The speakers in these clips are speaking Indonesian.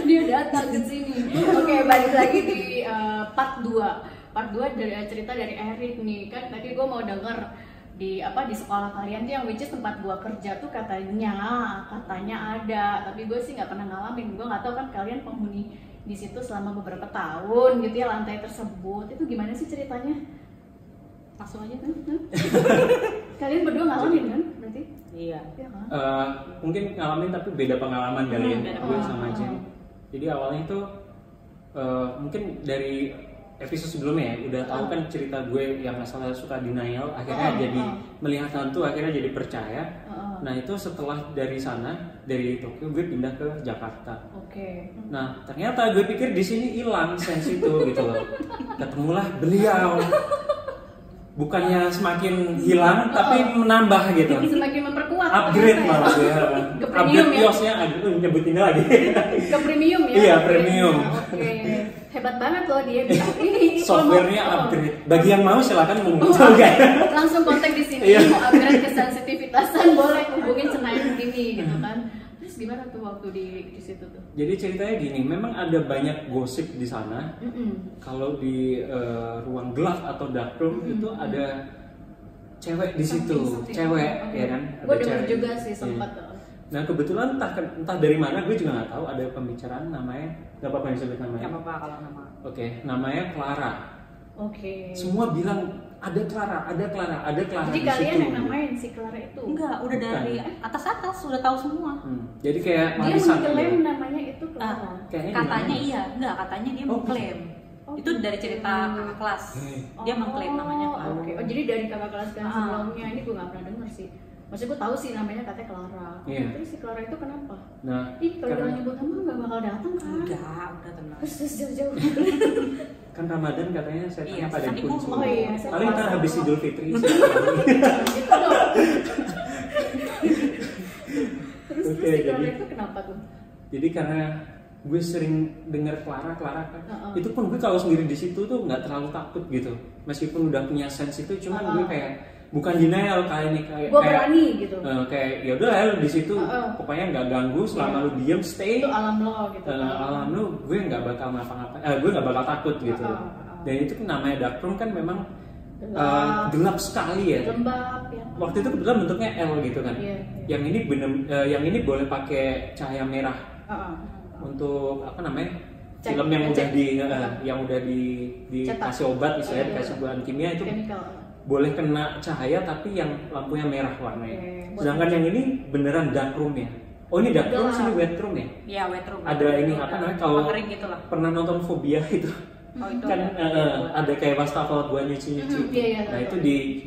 Dia datang ke sini. Oke, balik lagi di part 2. Part 2 dari cerita dari Erik nih. Kan tadi gue mau denger di sekolah kalian tuh yang which is tempat gue kerja tuh katanya ada, tapi gue sih nggak pernah ngalamin. Gue nggak tahu kan kalian penghuni di situ selama beberapa tahun gitu ya, lantai tersebut itu gimana sih ceritanya? Langsung aja kan? Kalian berdua ngalamin kan berarti? Iya. Ya, kan? Mungkin ngalamin tapi beda pengalaman kali ya, gue sama Jen. Jadi awalnya tuh mungkin dari episode sebelumnya ya udah tahu kan cerita gue yang masalah suka denial, akhirnya jadi melihat hantu, akhirnya jadi percaya. Nah itu setelah dari sana, dari Tokyo gue pindah ke Jakarta. Oke. Nah ternyata gue pikir di sini hilang sense itu gitu loh. Ketemulah beliau. Bukannya semakin hilang tapi menambah gitu. Semakin memperkuat. Upgrade malah gue. Upgrade kiosnya, nyebutinnya lagi. Ke premium ya? Iya, premium. Oke. Hebat banget loh dia. Ini softwarenya upgrade. Bagi yang mau silakan menghubungi. Langsung kontak di sini. Mau upgrade kesensitivitasan boleh hubungin Senayan ini gitu kan. Terus gimana tuh waktu di situ tuh? Jadi ceritanya gini, memang ada banyak gosip di sana. Kalau di ruang gelap atau dark room itu ada cewek di situ, cewek ya kan? Gue dengar juga sih sempat. Nah kebetulan entah dari mana gue juga nggak tahu ada pembicaraan namanya, nggak apa-apa disebut namanya. Nggak apa-apa kalau nama. Oke, namanya Clara. Oke. Semua bilang ada Clara Jadi di kalian situ. yang namain si Clara itu? Enggak, udah dari atas udah tahu semua. Jadi kayak dia marisan mengklaim gitu. namanya itu Clara. Katanya iya, enggak katanya dia mengklaim. Itu dari cerita kakak kelas. Dia mengklaim namanya Clara. Oke. Oh jadi dari kakak kelas kan sebelumnya ini gue nggak pernah dengar sih. Maksudnya gue tahu sih namanya katanya Clara. Terus si Clara itu kenapa? Nah, kalau nyebut nama nggak bakal datang kan? Udah tenang. Terus jauh-jauh. Kan Ramadan katanya setannya pada kunci. Oh iya. Paling ntar habis Idul Fitri. Terus si Clara itu kenapa tuh? Jadi karena gue sering dengar Clara kan, itu pun gue kalau sendiri di situ tuh nggak terlalu takut gitu, meskipun udah punya sense itu, cuman gue kayak bukan denial kayak gue berani gitu. Kayak ya udah lah di situ, pokoknya nggak ganggu selama lu diem stay. Itu alam lo gitu. Alam lu, gue nggak bakal ngapa-ngapain, gue nggak bakal takut gitu. Dan itu namanya dark room kan memang gelap sekali ya. Lembab ya. Waktu itu kebetulan bentuknya L gitu kan. Yang ini yang ini boleh pakai cahaya merah. Untuk apa namanya? Film yang udah dikasih obat misalnya, dikasih bahan kimia itu boleh kena cahaya tapi yang lampunya merah warnanya. Sedangkan yang ini beneran dark room ya. Oh ini dark room, sini wet room ya? Iya wet room. Ada ini apa namanya kalau gitu lah. Pernah nonton Fobia itu? Itu kan ada kayak wastafel buat nyuci. Nah itu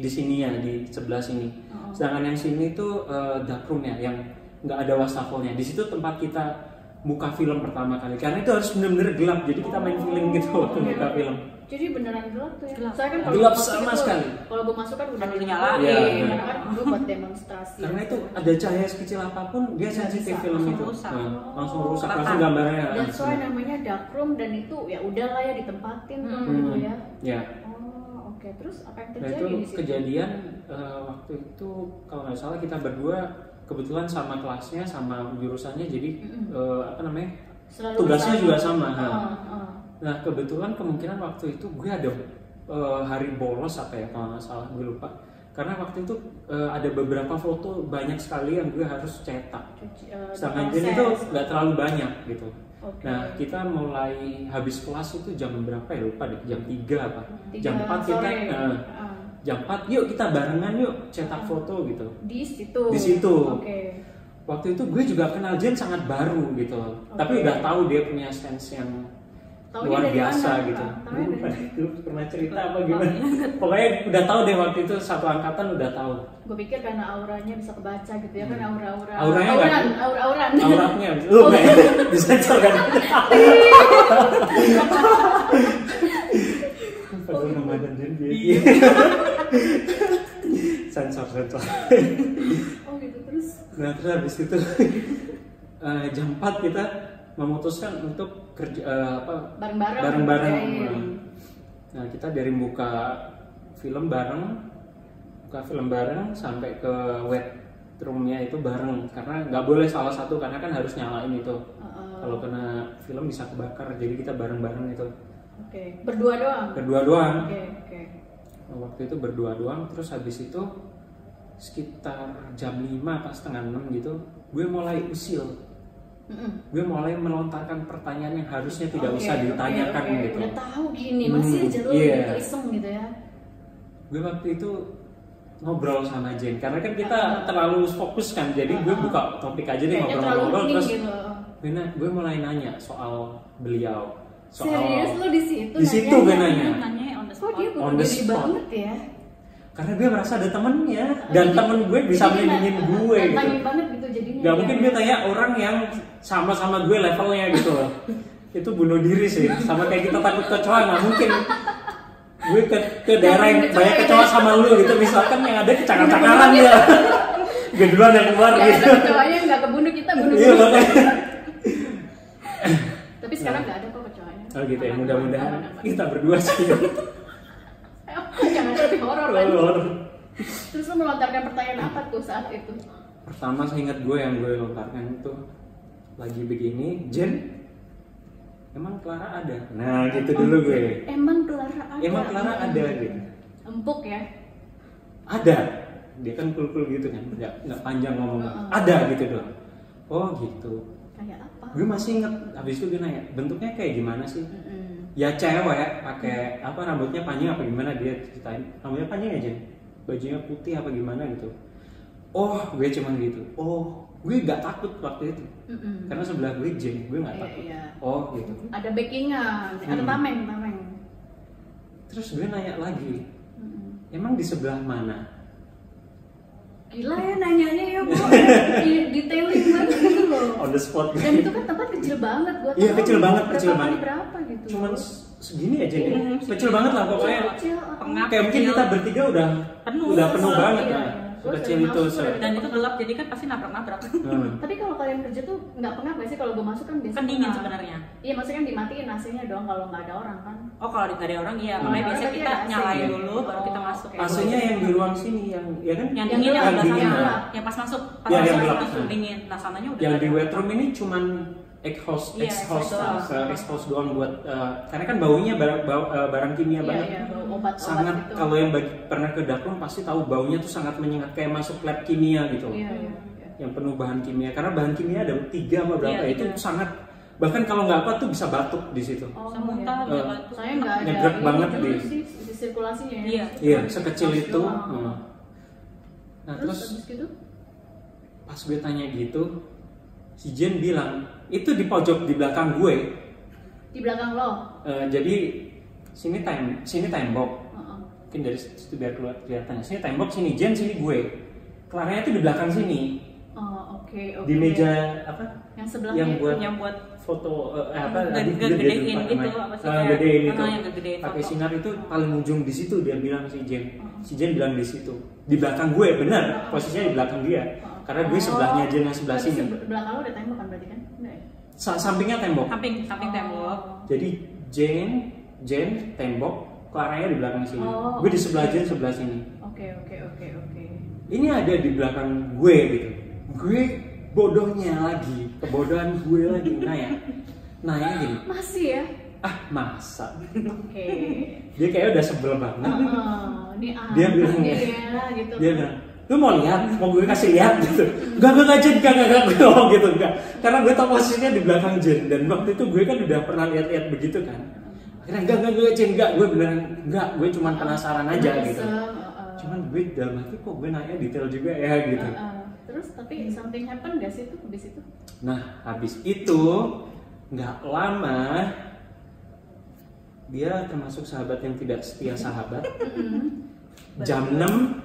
di sini ya, di sebelah sini. Sedangkan yang sini tuh dark room ya, yang nggak ada wastafelnya. Di situ tempat kita buka film pertama kali, karena itu harus bener-bener gelap, jadi kita main feeling gitu waktu buka film. Jadi beneran gelap tuh ya? Saya kan gelap sama sekali. Kalau gue masuk kan udah nyalain, karena kan gue buat demonstrasi. Karena itu ada cahaya sekecil apapun, dia sensitif film itu. Langsung rusak, langsung gambarnya. Dan soalnya namanya dark room dan itu ya udahlah ya ditempatin tuh gitu ya. Ya. Oke, terus apa yang Nah terjadi itu di situ? kejadian waktu itu kalau nggak salah kita berdua kebetulan sama kelasnya sama jurusannya, jadi apa namanya tugasnya juga sama. Nah kebetulan kemungkinan waktu itu gue ada hari bolos apa ya kalau nggak salah, gue lupa. Karena waktu itu ada beberapa foto banyak sekali yang gue harus cetak. Sedangkan itu nggak terlalu banyak gitu. Nah kita mulai habis kelas itu jam berapa ya lupa deh, jam 3 apa? Jam 4 kita jam 4 yuk kita barengan yuk cetak foto gitu. Di situ. Di situ. Oke. Waktu itu gue juga kenal Jen sangat baru gitu loh. Tapi udah tahu dia punya sense yang luar biasa gitu. Lu pernah cerita apa gimana? Pokoknya udah tahu deh waktu itu satu angkatan udah tahu. Gue pikir karena auranya bisa kebaca gitu ya kan, aura-aura. Auran. Auratnya. Lu disensor kan? Padahal Ramadan jadi. Sensor. Oh gitu terus. Nah terus habis itu jam 4 kita memutuskan untuk kerja bareng-bareng. Nah kita dari buka film bareng sampai ke wet roomnya itu bareng, karena nggak boleh salah satu karena kan harus nyalain itu. Kalau kena film bisa kebakar, jadi kita bareng-bareng itu. Oke. Berdua doang. Berdua doang. Oke. Waktu itu berdua doang, terus habis itu sekitar jam 5 pas setengah 6 gitu, gue mulai usil. Gue mulai melontarkan pertanyaan yang harusnya tidak usah ditanyakan gitu. Udah tahu gini, masih aja lo gitu iseng gitu ya. Gue waktu itu ngobrol sama Jen, karena kan kita terlalu fokus kan, jadi gue buka topik aja deh, ngobrol-ngobrol terus gitu. Gue mulai nanya soal beliau. Serius lo di situ? Di situ gue nanya. Kok dia bunuh diri banget ya? Karena gue merasa ada temennya dan temen gue bisa melindungin gue gitu. Nantangin banget gitu jadinya. Gak mungkin gue tanya orang yang sama-sama gue levelnya gitu loh. Itu bunuh diri sih, sama kayak kita takut kecoa, gak mungkin. Gue ke daerah yang banyak kecoa sama lu gitu, misalkan yang ada kecakar-cakaran ya. Gue duluan yang keluar gitu. Kecoanya gak kebunuh, kita bunuh. Iya makanya. Tapi sekarang gak ada kok kecoanya. Oh gitu ya, mudah-mudahan kita berdua sih. Jangan lebih horor kan. Terus lo melontarkan pertanyaan apa tuh saat itu? Pertama saya ingat gue yang gue lontarkan itu lagi begini, Jen, emang Clara ada? Nah gitu dulu gue. Emang Clara ada? Emang Clara ada gitu. Empuk ya? Ada. Dia kan cool gitu kan, nggak panjang ngomongnya. Ada gitu doang. Oh gitu. Kayak apa? Gue masih inget. Habis itu gue nanya, bentuknya kayak gimana sih? Ya cewek, pakai apa, rambutnya panjang apa gimana, dia ceritain. Rambutnya panjang aja, bajunya putih apa gimana gitu. Oh, gue cuman gitu. Oh, gue gak takut waktu itu. Karena sebelah gue Jen, gue gak takut. Iya. Oh, gitu. Ada backingan, ada tameng. Terus gue nanya lagi, emang di sebelah mana? Gila ya nanyanya ya, Bu. Detailing banget gitu loh. On the spot. Dan itu kan tempat kecil banget buat. Iya, kecil banget. Berapa gitu. Cuman segini aja nih. Kecil banget lah pokoknya. Pengap. Kayak mungkin kita bertiga udah penuh banget iya. lah. Kecil itu. Dan itu gelap, jadi kan pasti nabrak-nabrak. Tapi kalau kalian kerja tuh nggak pengap nggak sih? Kalau gue masuk kan biasanya Kan dingin sebenarnya. Iya, maksudnya kan dimatiin AC-nya doang kalau nggak ada orang kan. Oh, kalau nggak ada orang iya, makanya biasanya kita nyalain dulu baru kita masuk. AC-nya yang di ruang sini yang ya kan? Yang dingin yang sebelah dingin. sana. Yang pas masuk, yang gelap. langsung dingin. Nah, sananya udah. Yang di wet room ini cuman exhaust doang buat karena kan baunya barang kimia banget. Obat sangat gitu. Kalau yang pernah ke dapur pasti tahu baunya tuh sangat menyengat, kayak masuk lab kimia gitu. Yang penuh bahan kimia, karena bahan kimia ada 3 apa berapa itu sangat, bahkan kalau nggak apa tuh bisa batuk di situ. Muntah bisa batuk. Saya nggak ada. Nyegrek banget di sirkulasinya ya. Iya, sekecil itu. Nah terus gitu? Pas gue tanya gitu, si Jen bilang itu di pojok di belakang gue. Di belakang lo? Jadi sini tembok. Mungkin dari situ biar keluar kelihatannya. Sini tembok, sini Jen, sini gue. Claranya itu di belakang sini. Oh, oke. Di meja apa? Yang sebelahnya yang buat foto gedein gitu apa sih? Gedein itu. Yang gedein pakai foto. sinar itu paling ujung di situ, dia bilang si Jen. Si Jen bilang di situ. Di belakang gue, benar. Posisinya di belakang dia. Karena gue sebelahnya Jen yang sebelah sini. Belakang lo ada tembok kan berarti kan? Enggak ya? Sampingnya tembok. Samping tembok. Jadi Jen tembok, Claranya di belakang sini. Gue di sebelah Jen, sebelah sini. Oke. Ini ada di belakang gue gitu. Gue bodohnya lagi, kebodohan gue lagi nanya gini. Masih ya? Masa? Oke. Dia kayak udah sebel banget. Dia bilang gitu. Dia bilang, lu mau lihat? Mau gue kasih lihat gitu? Enggak Jen, enggak. Oh gitu, enggak. Karena gue tau posisinya di belakang Jen, dan waktu itu gue kan udah pernah lihat begitu kan. Akhirnya enggak Jen, enggak. Gue bilang enggak, gue cuma penasaran aja gitu. Cuman gue dalam hati kok gue nanya detail juga ya gitu. Terus tapi something happen gak sih tuh habis itu? Nah, habis itu nggak lama dia termasuk sahabat yang tidak setia sahabat. Jam 6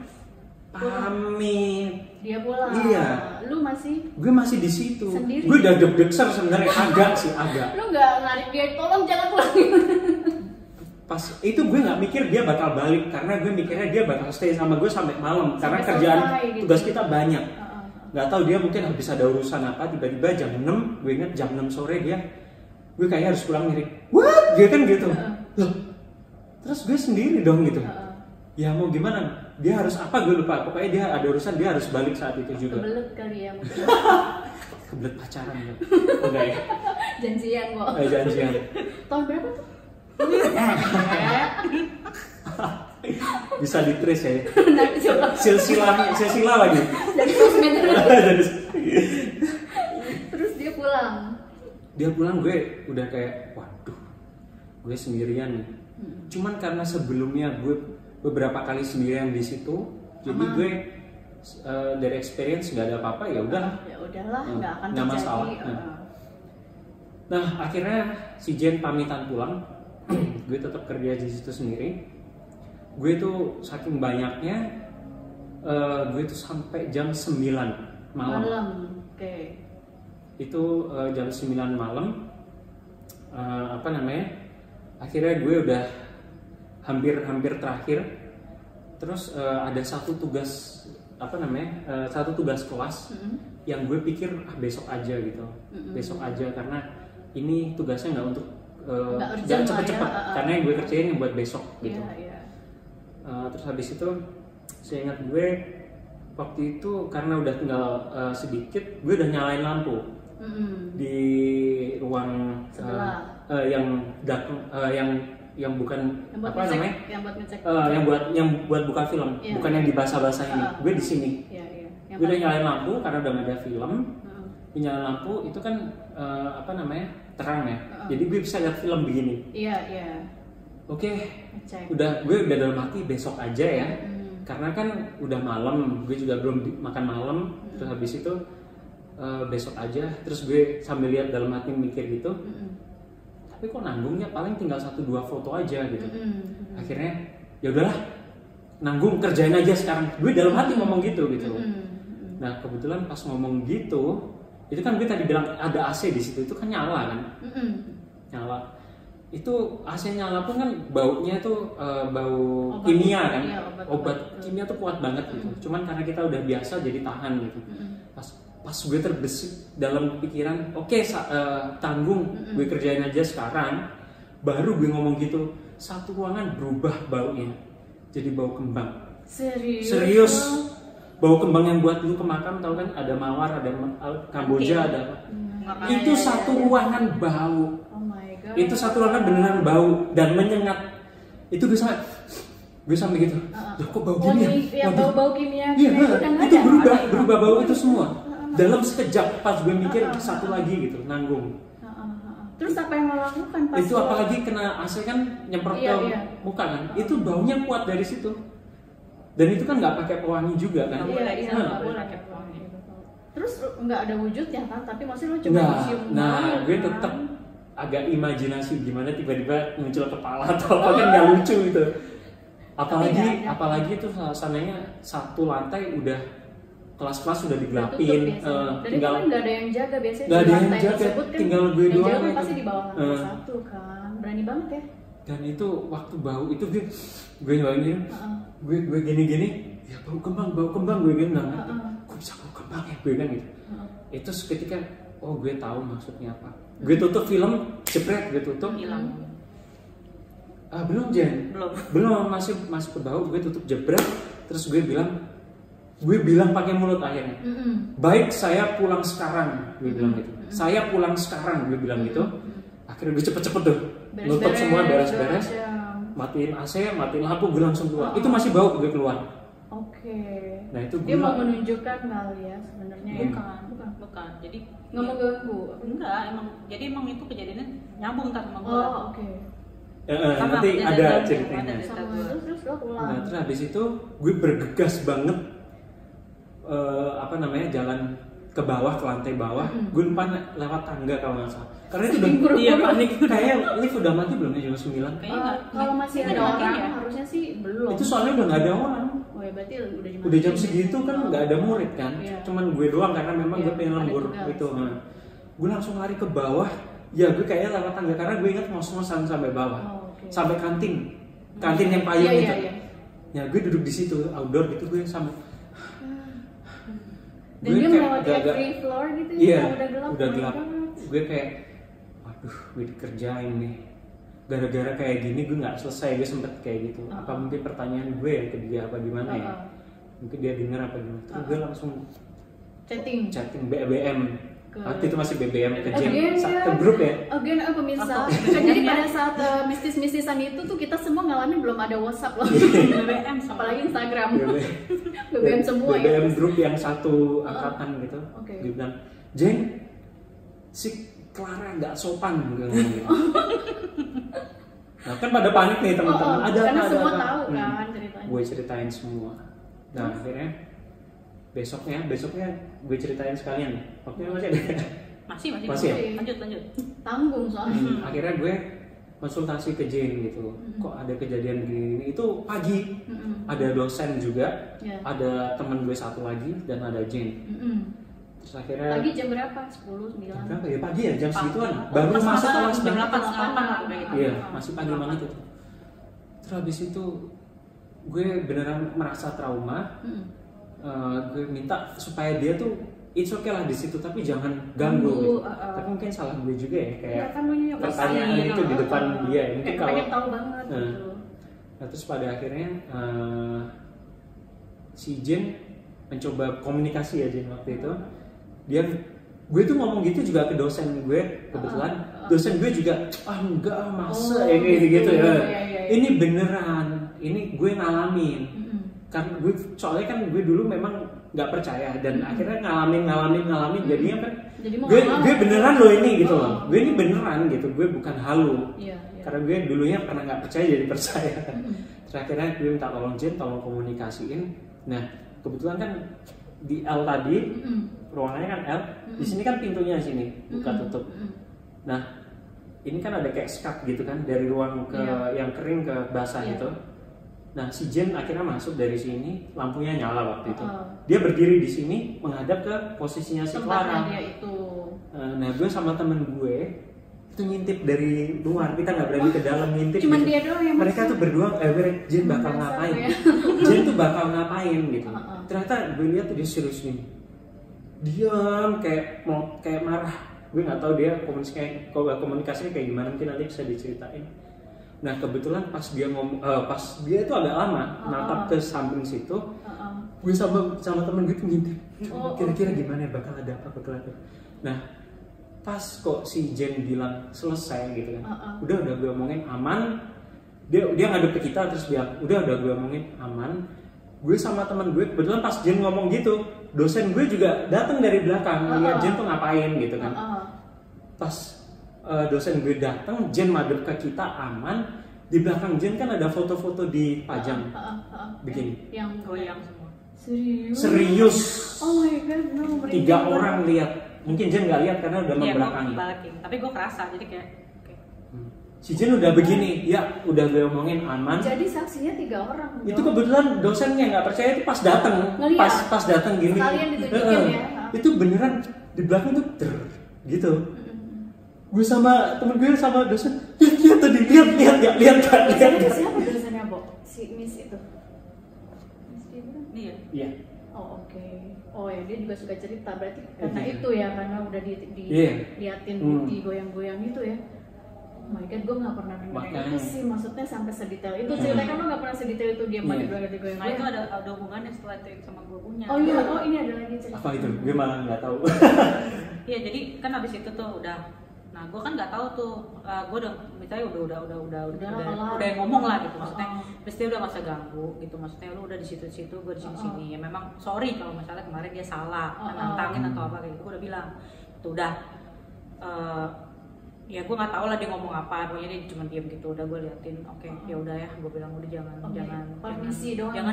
pamit. Dia pulang. Iya. Lu masih? Gue masih di situ. Sendiri? Gue udah deg-degan sebenarnya, agak. Lu nggak narik dia, tolong jangan pulang. Pas itu gue nggak mikir dia bakal balik, karena gue mikirnya dia bakal stay sama gue sampai malam, karena kerjaan gitu. tugas kita banyak. Nggak tahu dia mungkin habis ada urusan apa, tiba-tiba jam 6, gue inget jam 6 sore gue kayaknya harus pulang mirip. What? Dia kan gitu. Loh, terus gue sendiri dong gitu. Ya mau gimana? dia harus apa gue lupa, pokoknya dia ada urusan, dia harus balik saat itu juga. Kebelet kali ya mungkin. Kebelet pacaran ya? Enggak ya? Janjian kok. Janjian. Tahun berapa tuh? Bisa di-trace ya? Nanti coba. Silsilah lagi. Dari sosmed. Terus dia pulang. Dia pulang, gue udah kayak, waduh, gue sendirian nih. Cuman karena sebelumnya gue beberapa kali sendirian di situ, jadi gue dari experience nggak ada apa-apa, ya udah. Ya udahlah, nggak akan nggak terjadi. masalah. Nah akhirnya si Jen pamitan pulang, gue tetap kerja di situ sendiri. Gue tuh saking banyaknya, gue tuh sampai jam 9 malam. Oke. Itu jam 9 malam, akhirnya gue udah hampir terakhir. Terus ada satu tugas satu tugas kelas yang gue pikir besok aja gitu, besok aja karena ini tugasnya nggak untuk nggak cepet-cepet karena yang gue kerjain yang buat besok gitu. Terus habis itu saya ingat gue waktu itu karena udah tinggal sedikit, gue udah nyalain lampu di ruang yang bukan yang buat apa ngecek, namanya yang buat ngecek yang buat buka film, bukan yang di basah-basah ini. Gue di sini. Gue udah nyalain lampu karena udah nggak ada film. Nyalain lampu itu kan terang ya. Jadi gue bisa lihat film begini. Oke. Udah gue udah dalam hati besok aja ya. Karena kan udah malam, gue juga belum makan malam. Terus habis itu besok aja. Terus gue sambil lihat dalam hati mikir gitu. Tapi kok nanggungnya paling tinggal 1-2 foto aja gitu. Akhirnya ya udahlah, nanggung kerjain aja sekarang. Gue dalam hati ngomong gitu. Nah kebetulan pas ngomong gitu, itu kan gue tadi bilang ada AC di situ, itu kan nyala kan? Nyala. Itu AC nyala pun kan baunya tuh bau kimia kan? Obat kimia tuh kuat banget gitu. Cuman karena kita udah biasa jadi tahan gitu. Pas gue terbesit dalam pikiran, oke, tanggung, gue kerjain aja sekarang. Baru gue ngomong gitu, satu ruangan berubah baunya, jadi bau kembang. Serius. Bau kembang yang buat lu ke makam, tau kan? Ada mawar, ada kamboja, ada apa? Itu satu ruangan bau. Oh my God. Itu satu ruangan beneran bau dan menyengat. Itu gue sampai gitu. Kok bau gini ya? Bau kimia. Iya, itu berubah bau itu semua. Dalam sekejap pas gue mikir satu lagi gitu, nanggung. Terus apa yang lo lakukan pas itu apalagi kena AC kan nyemprot ke muka kan, itu baunya kuat dari situ. Dan itu kan nggak pakai pewangi juga kan? Iya, nggak boleh pakai pewangi. Terus nggak ada wujudnya kan? Tapi maksudnya lo cuma cium. Nah, gue tetap agak imajinasi gimana tiba-tiba muncul kepala atau apa kan nggak lucu gitu. Apalagi itu suasananya satu lantai udah kelas-kelas sudah digelapin, tinggal kan nggak ada yang jaga biasanya. Nggak ada yang jaga, kan, tinggal gue doang. Yang jaga kan pasti di bawah lantai satu kan, berani banget ya. Dan itu waktu bau itu gue nyalain, gue gini, ya bau kembang gue gini nggak, gue bisa bau kembang ya gue kan gitu. Itu seketika, oh gue tahu maksudnya apa. Gue tutup film, jepret gue tutup. Hilang. Belum Jen, belum masih ke bau, gue tutup jepret, terus gue bilang pakai mulut akhirnya. Baik, saya pulang sekarang, gue bilang gitu. Saya pulang sekarang, gue bilang gitu. Akhirnya gue cepet-cepet tuh nutup semua, beres-beres, matiin AC, matiin lampu, gue langsung keluar. Itu masih bau, gue keluar. Oke. Nah itu dia mau menunjukkan kali ya sebenarnya. Bukan. Jadi nggak mau ganggu. Enggak, emang itu kejadiannya nyambung kan sama gue. Oh oke. Nanti ada ceritanya. Terus lo pulang. Nah terus habis itu gue bergegas banget. Jalan ke bawah, ke lantai bawah. Gue lupa lewat tangga kalau nggak salah. Karena itu udah panik. Kayak lift udah mati belum ya jam 9? Kalau masih ada orang ya? Harusnya sih belum. Itu soalnya udah nggak ada orang. Oh ya berarti udah jam segitu kan nggak ada murid kan? Cuman gue doang karena memang gue pengen lembur gitu. Nah, gue langsung lari ke bawah. Ya gue kayaknya lewat tangga karena gue ingat ngos-ngosan sampai bawah, sampai kantin yang payung itu. Ya gue duduk di situ outdoor gitu, gue sampai. Dan dia melewati every floor gitu ya? Udah gelap. Gue kayak, waduh, gue dikerjain nih. gara-gara kayak gini gue nggak selesai, gue sempet kayak gitu. Apa mungkin pertanyaan gue ya ke dia apa gimana ya, mungkin dia dengar apa gimana, terus gue langsung chatting BBM. Waktu itu masih BBM ke Jen, ke grup ya. Again pemirsa. Jadi pada saat mistis-mistisan itu tuh kita semua ngalamin belum ada WhatsApp loh. BBM apalagi Instagram. BBM semua BBM ya. grup yang satu angkatan gitu. Dia bilang, "Jen, si Clara nggak sopan," gitu. Nah kan pada panik nih teman-teman. Karena semua tahu kan ceritanya. Gue ceritain semua. Nah akhirnya besoknya gue ceritain sekalian. Waktunya masih ada. Masih ya? Lanjut. Tanggung soalnya. Akhirnya gue konsultasi ke Jane gitu. Kok ada kejadian gini? Itu pagi. Ada dosen juga, ada teman gue satu lagi dan ada Jane. Terus akhirnya pagi jam berapa? 10, 9. Berapa ya pagi ya? Jam segituan. Baru masuk kelas jam 8 gitu. Iya, masih pagi banget itu. Terus habis itu gue beneran merasa trauma. Gue minta supaya dia tuh it's okay lah di situ, tapi jangan ganggu gitu. Tapi mungkin salah gue juga ya, kayak pertanyaan itu di depan dia ya. Mungkin kalau tahu banget gitu. Nah terus pada akhirnya si Jen mencoba komunikasi ya Jen waktu itu. Gue tuh ngomong gitu juga ke dosen gue kebetulan. Dosen gue juga enggak masa kayak gitu ya. Ini beneran, ini gue ngalamin. Kan gue soalnya kan gue dulu memang nggak percaya dan akhirnya ngalamin jadinya kan gue beneran loh ini gitu loh. Gue ini beneran gitu, gue bukan halu. Karena gue dulunya pernah nggak percaya jadi percaya. Terus akhirnya gue minta tolong Jen, tolong komunikasiin. Nah kebetulan kan di L tadi ruangannya kan L, di sini kan pintunya sini buka tutup. Nah ini kan ada kayak skat gitu kan dari ruang ke yang kering ke basah itu. Nah si Jen akhirnya masuk dari sini, lampunya nyala waktu itu. Dia berdiri di sini menghadap ke posisinya si Clara. Nah gue sama temen gue itu ngintip dari luar, kita nggak berani ke dalam ngintip. Cuman gitu. dia doang yang mereka tuh berdua, Jen bakal ngapain? Ya. Jen tuh bakal ngapain gitu. Ternyata gue lihat tuh dia serius nih, diam kayak marah. Gue nggak tahu dia komunikasinya kayak gimana, mungkin nanti bisa diceritain. Nah kebetulan pas dia itu agak lama natap ke samping situ, gue sama temen gue tuh ngintip, kira-kira gimana ya, bakal ada apa. Nah pas kok si Jen bilang selesai gitu kan, udah gue omongin aman, dia ngadep ke kita terus bilang udah gue omongin aman. Gue sama temen gue kebetulan pas Jen ngomong gitu, dosen gue juga datang dari belakang lihat Jen tuh ngapain gitu kan. Pas dosen gue datang, Jen madep ke kita aman. Di belakang Jen kan ada foto-foto dipajang begini. Yang goyang semua. Serius. Oh my god, no. 3 orang lihat. Mungkin Jen nggak lihat karena udah membelakangi. Tapi gue kerasa, jadi kayak si Jen udah begini, ya udah gue omongin aman. Jadi saksinya 3 orang. Itu kebetulan dosennya nggak percaya itu pas datang, pas datang gini. Sekalian ditunjukin ya. Itu beneran di belakang tuh gitu. Gue sama temen gue sama dosen, lihat tadi, lihat. Siapa dosennya, Bo? Si Miss itu. Iya. Oh oke. Oh ya, dia juga suka cerita, berarti karena itu ya, karena udah diliatin digoyang-goyang itu ya. Oh my god, gue nggak pernah dengar itu sih, maksudnya sampai sedetail itu. Ceritanya kan lo nggak pernah sedetail itu, dia pada digoyang-goyang. Nah itu ada hubungannya setelah itu sama gue punya. Oh iya, ini ada lagi cerita. Apa itu? Gue malah nggak tahu. Iya, jadi kan abis itu tuh udah. Nah, gue kan nggak tahu tuh, gue udah ngomong lah gitu, maksudnya, terus dia udah nggak usah ganggu gitu, maksudnya lu udah di situ-situ, gue di sini, ya memang sorry kalau misalnya kemarin dia salah, nantangin atau apa kayak gitu, gue udah bilang, tuh udah, ya gue nggak tahu lah dia ngomong apa, pokoknya dia cuma diam gitu, udah gue liatin, oke, ya udah ya, gue bilang udah jangan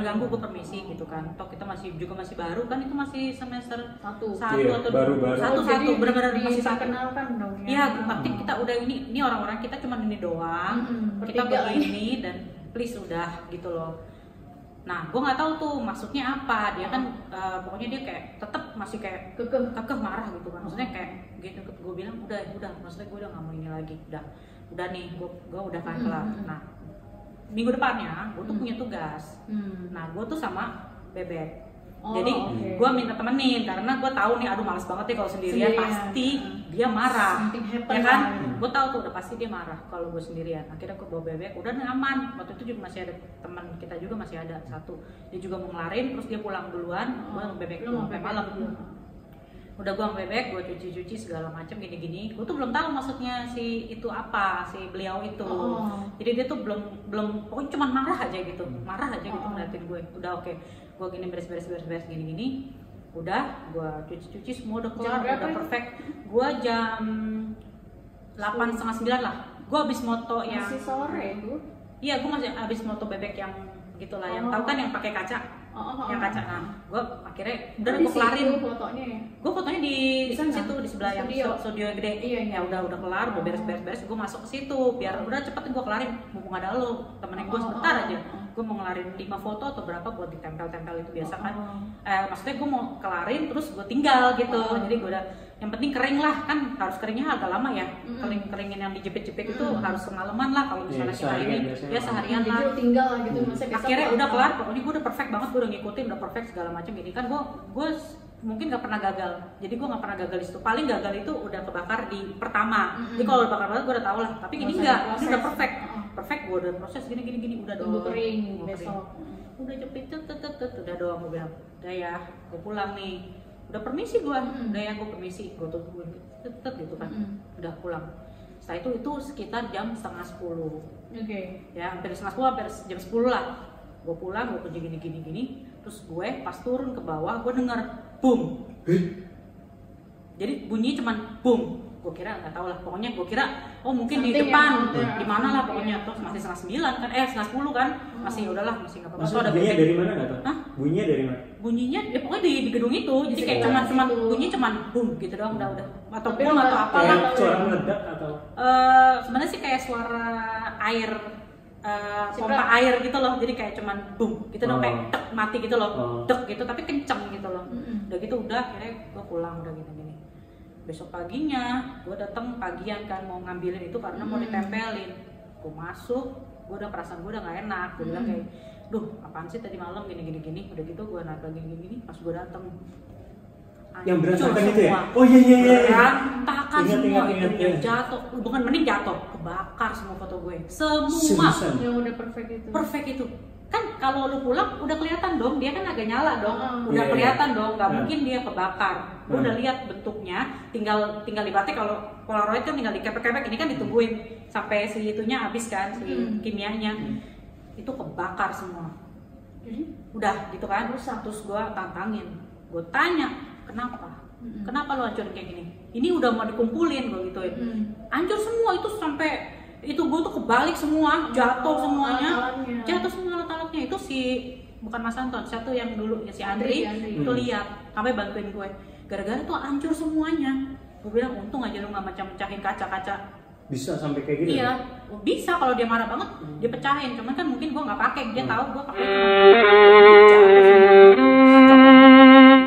ganggu, gue permisi gitu kan, toh kita masih baru kan, itu masih semester 1 atau satu benar-benar masih kenalkan dong ya. Iya, berarti kita udah ini orang-orang kita cuma ini doang, kita begini dan please udah gitu loh. Nah, gue nggak tahu tuh maksudnya apa, dia kan pokoknya dia kayak tetap masih kayak kekeh marah gitu kan, maksudnya kayak gitu. Gue bilang udah, maksudnya gue udah nggak mau ini lagi, udah nih, gue udah kan kelar. Nah, minggu depannya gue tuh punya tugas. Nah, gue tuh sama Bebek. Jadi gue minta temenin karena gue tahu nih, aduh males banget deh kalau sendirian, pasti dia marah, ya kan? Gue tahu tuh udah pasti dia marah kalau gue sendirian. Akhirnya gue bawa bebek, udah aman. Waktu itu juga masih ada teman kita juga masih ada satu, dia juga mau ngelarin, terus dia pulang duluan, gue bebek sampai malam. Udah gue bebek, gue cuci segala macam gini-gini. Gue tuh belum tahu maksudnya si itu apa, si beliau itu. Jadi dia tuh belum pokoknya cuma marah aja gitu, ngeliatin gue. Udah oke, gue gini beres gini-gini. Udah, gue cuci semua udah kelar, udah perfect. Gue jam 8, setengah 9 lah. Gue habis moto yang masih sore itu. Iya, gue masih habis moto bebek yang gitulah, yang tahu kan yang pakai kaca. Yang kaca. Nah, gue akhirnya udah gue kelarin fotonya. Gue fotonya di situ di sebelah yang studio gede. Iya. Ya udah kelar, udah beres, gue masuk ke situ biar udah cepet gue kelarin. Mumpung ada lo, temenin gue sebentar aja. Gue mau ngelarin 5 foto atau berapa buat ditempel-tempel itu biasa kan. Maksudnya gue mau kelarin terus gue tinggal gitu. Jadi gue udah, yang penting kering lah, kan harus keringnya agak lama ya. Keringin yang dijepit-jepit itu harus semalaman lah kalau misalnya kita ini ya seharian lah. Jadi tinggal lah gitu. Akhirnya udah kelar, pokoknya gue udah perfect banget, gue udah ngikutin, udah perfect segala macam gini kan. Gue mungkin gak pernah gagal, jadi gue gak pernah gagal di situ. Paling gagal itu udah kebakar di pertama. Jadi kalau udah bakar banget gue udah tau lah, tapi ini enggak, ini udah perfect, gue udah proses gini udah doang. Kering besok. Udah jepit udah doang, gue bilang udah ya, gue pulang nih. Udah permisi gue, udah ya gue permisi, gue tungguin gitu kan. Udah pulang. Setelah itu sekitar jam 9:30. Ya hampir 9:30, hampir jam 10 lah. Gue pulang, gue kerja gini. Terus gue pas turun ke bawah, gue denger boom. Jadi bunyinya cuman boom. Gue kira nggak tahu lah, pokoknya gue kira mungkin di depan, di mana lah pokoknya. Terus masih 9:30 kan, 9:10 kan, masih udahlah, masih nggak apa-apa. Maksudnya bunyinya dari mana nggak tahu? Bunyinya dari mana? Bunyinya ya pokoknya di gedung itu, jadi kayak cuman bunyi cuman boom gitu doang, udah. Atau boom atau apalah. Suara meledak atau? Sebenarnya sih kayak suara air. Pompa air gitu loh, jadi kayak cuman boom gitu dong, kayak tek mati gitu loh, tek gitu tapi kenceng gitu loh. Udah gitu akhirnya gue pulang udah gini. Besok paginya gue datang pagian kan mau ngambilin itu karena mau ditempelin. Gue masuk, gue udah perasaan gue udah nggak enak, gue bilang kayak, duh apaan sih tadi malam gini. Udah gitu gue naik lagi gini, pas gue datang yang berantakan itu ya? Oh iya. Berantakan semua itu, yang jatuh, bukan mending jatuh, kebakar semua foto gue. Semua. Yang udah perfect itu. Kan kalau lu pulang udah kelihatan dong, dia kan agak nyala dong. Udah kelihatan dong, nggak mungkin dia kebakar. Gue udah lihat bentuknya, tinggal ibaratnya kalau Polaroid kan tinggal dikepek-kepek, ini kan ditungguin sampai si itunya habis kan, si kimianya. Itu kebakar semua. Udah gitu kan, terus gue tantangin. Gue tanya, kenapa lo hancurin kayak gini? Ini udah mau dikumpulin gue gituin. Hancur semua itu, sampai itu gue tuh kebalik semua, jatuh semuanya. Jatuh semua alat-alatnya. Itu si bukan Mas Anton, satu yang dulu ya si Andri. Itu lihat, sampai bantuin gue. Gara-gara tuh hancur semuanya. Gue bilang untung aja lu nggak mecahin kaca-kaca. Bisa sampai kayak gitu? Iya, bisa kalau dia marah banget dia pecahin. Cuman kan mungkin gue nggak pakai, dia tahu gue pakai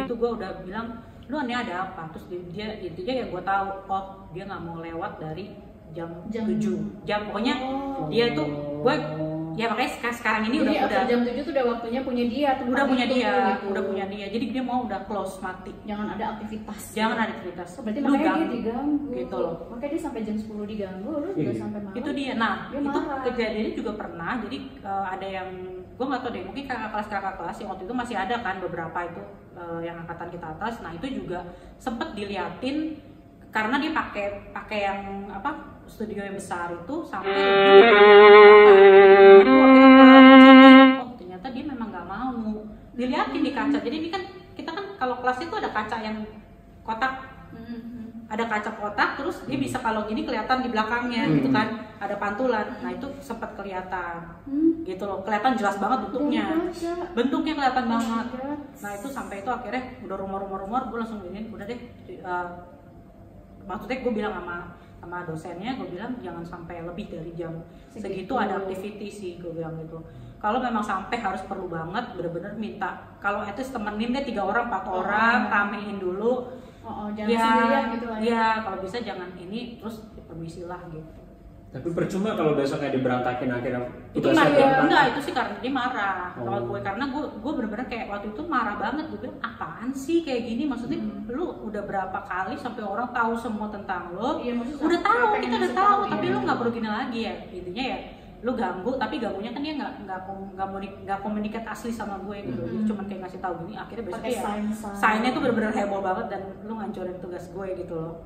itu. Gue udah bilang lu ini ada apa? Terus dia intinya ya gue tahu, dia nggak mau lewat dari jam 7 jam, pokoknya dia itu gue ya makanya sekarang ini jadi udah jam 7 tuh udah waktunya punya dia, udah punya dia, jadi dia mau udah close mati, jangan ada aktivitas. Berarti makanya dia diganggu gitu loh, makanya dia sampai jam 10 diganggu, lu juga sampai malam. Itu dia. Nah itu kejadiannya juga pernah, jadi ada yang gue nggak tahu deh, mungkin kakak kelas yang waktu itu masih ada kan beberapa itu yang angkatan kita atas. Nah itu juga sempet diliatin karena dia pakai yang apa studio yang besar itu sampai lebih ternyata dia memang nggak mau diliatin di kaca. Jadi ini kan kita kan kalau kelas itu ada kaca yang kotak, ada kaca kotak, terus dia bisa kalau gini kelihatan di belakangnya gitu kan, ada pantulan. Nah itu sempat kelihatan gitu loh, kelihatan jelas banget bentuknya kelihatan banget. Nah itu sampai itu akhirnya udah rumor gue langsung gini, udah deh maksudnya gue bilang sama dosennya, gue bilang jangan sampai lebih dari jam segitu ada activity sih, gue bilang gitu. Kalau memang sampai harus perlu banget, bener-bener minta kalau itu temenin deh 3 orang 4 orang, ramein dulu. Jangan sendirian gitu lah ya. Kalau bisa jangan ini, terus permisi lah gitu. Tapi percuma kalau besoknya diberantakin akhirnya itu enggak, itu sih karena dia marah. Kalau gue karena gue bener-bener kayak waktu itu marah banget, gue bilang apaan sih kayak gini, maksudnya lu udah berapa kali sampai orang tahu semua tentang lo, udah tahu, kita udah tahu, tapi lu nggak perlu gini lagi ya, intinya ya lu ganggu, tapi ganggunya kan dia nggak komunikat asli sama gue gitu, jadi cuma kayak ngasih tahu gini, akhirnya besoknya ya sign-nya tuh bener-bener heboh banget dan lu ngancurin tugas gue gitu loh.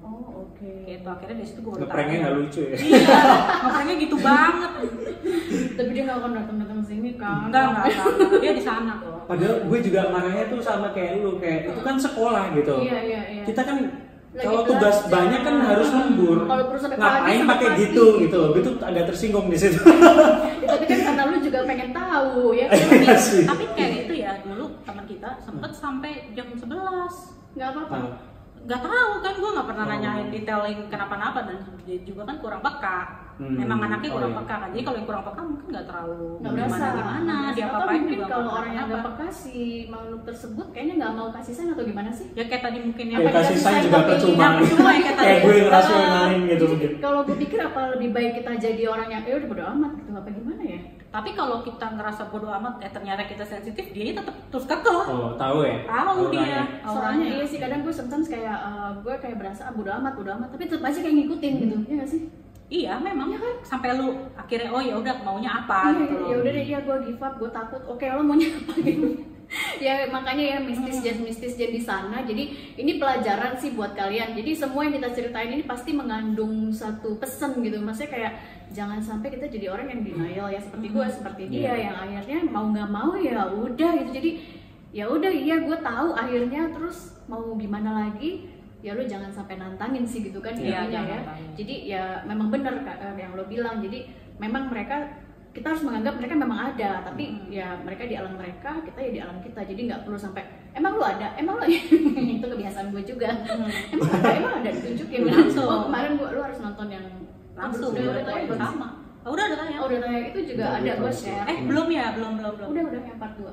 Gitu, akhirnya dari situ gue ngepranknya nggak lucu ya? Iya, ngepranknya gitu banget. Tapi dia nggak akan datang sini kan? Enggak, dia di sana kok. Padahal gue juga marahnya tuh sama kayak lu, kayak itu kan sekolah gitu. Iya. Kita kan kalau tugas banyak kan harus lembur. Ngapain pakai gitu gue tuh agak tersinggung di situ. Tapi kan karena lu juga pengen tahu ya. Tapi kayak itu ya, dulu teman kita sempet sampai jam 11. Nggak apa-apa. Nggak tahu kan, gue nggak pernah nanyain detailing kenapa-napa, dan dia juga kan kurang peka. Emang anaknya kurang peka kan, jadi kalau yang kurang peka mungkin nggak terlalu gimana dia apa-apain juga. Kalau orang yang nggak peka si makhluk tersebut kayaknya nggak mau kasih sign atau gimana sih? Ya kayak tadi mungkin yang kasih sign juga percuma ya, kayak gue ngerasionalin gitu mungkin. Kalau gue pikir apa lebih baik kita jadi orang yang udah bodo amat gitu, apa gimana ya? Tapi kalau kita ngerasa bodo amat, ternyata kita sensitif, dia tetap terus kekeh. Oh, tahu ya? Tahu dia. Soalnya iya sih, kadang gue sometimes kayak gue kayak berasa bodo amat, tapi tetap aja kayak ngikutin gitu, ya nggak sih? Iya memang ya kan, sampai lu akhirnya oh ya udah maunya apa gitu. Ya udah deh, gue give up, gue takut. Oke, lo maunya apa gitu? Ya makanya ya mistis jen di sana. Jadi ini pelajaran sih buat kalian. Jadi semua yang kita ceritain ini pasti mengandung satu pesan gitu. Maksudnya kayak jangan sampai kita jadi orang yang denial ya, seperti gue, seperti dia yang akhirnya mau nggak mau ya udah gitu. Jadi ya udah, iya gue tahu akhirnya, terus mau gimana lagi? Ya lo jangan sampai nantangin sih gitu kan ya. Jadi ya memang bener yang lo bilang. Jadi memang kita harus menganggap mereka memang ada, tapi ya mereka di alam mereka, kita ya di alam kita. Jadi nggak perlu sampai emang lo ada, emang lo itu kebiasaan gue juga. emang ada ditunjukin langsung. Oh kemarin lo harus nonton yang langsung. Udah tayang sama. Udah tayang. Udah tayang, itu juga ada gue share. Belum ya, belum. Udah yang part 2.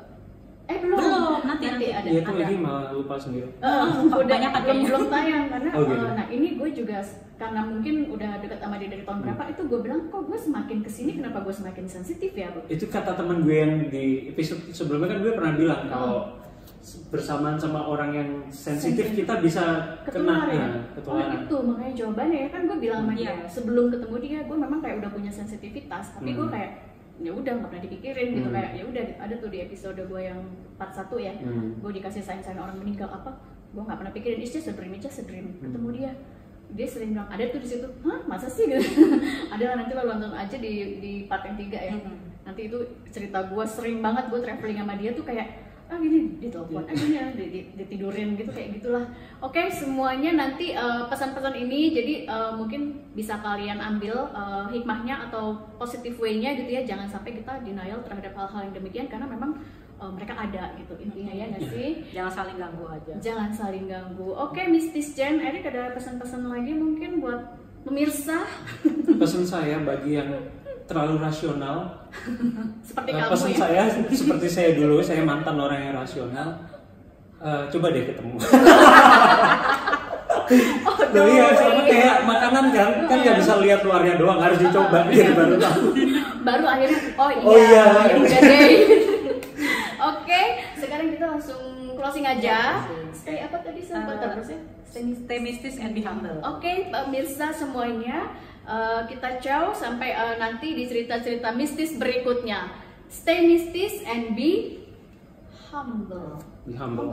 Belum, nanti ada. Iya tuh lagi malah lupa sendiri. Banyak kan belum tayang karena gitu. nah ini gue juga karena mungkin udah dekat sama dia dari tahun berapa, itu gue bilang kok gue semakin kesini kenapa gue semakin sensitif ya Bu? Itu kata teman gue yang di episode sebelumnya kan gue pernah bilang kalau bersamaan sama orang yang sensitif kita bisa kena ketularan. Itu makanya jawabannya ya kan gue bilang sama dia sebelum ketemu dia gue memang kayak udah punya sensitivitas, tapi gue kayak ya udah nggak pernah dipikirin gitu, kayak ya udah ada tuh di episode gue yang part 1 ya, gue dikasih sign orang meninggal apa, gue nggak pernah pikirin, it's just a dream ketemu dia sering bilang ada tuh di situ, hah masa sih gitu. Ada nanti lo nonton aja di part yang 3 ya, nanti itu cerita gue sering banget gue traveling sama dia tuh kayak gini ditelepon aja ditidurin gitu, kayak gitulah. Oke, semuanya nanti pesan-pesan ini jadi mungkin bisa kalian ambil hikmahnya atau positive way-nya gitu ya. Jangan sampai kita denial terhadap hal-hal yang demikian karena memang mereka ada gitu intinya ya nggak sih? Jangan saling ganggu aja. Jangan saling ganggu. Oke, Mistis Jen, Erik ada pesan-pesan lagi mungkin buat pemirsa? Pesan saya bagi yang terlalu rasional seperti kamu pesan saya seperti saya dulu, saya mantan orang yang rasional, coba deh ketemu. Iya, sama kayak makanan kan nggak bisa lihat luarnya doang, harus dicoba gitu baru tahu. Baru akhirnya oh iya udah deh. Oke, sekarang kita langsung closing aja. Stay apa tadi sempat terusnya? Stay mistis and be humble. Oke, pemirsa semuanya. Kita ciao sampai nanti di cerita-cerita mistis berikutnya. Stay mistis and be humble. Be humble.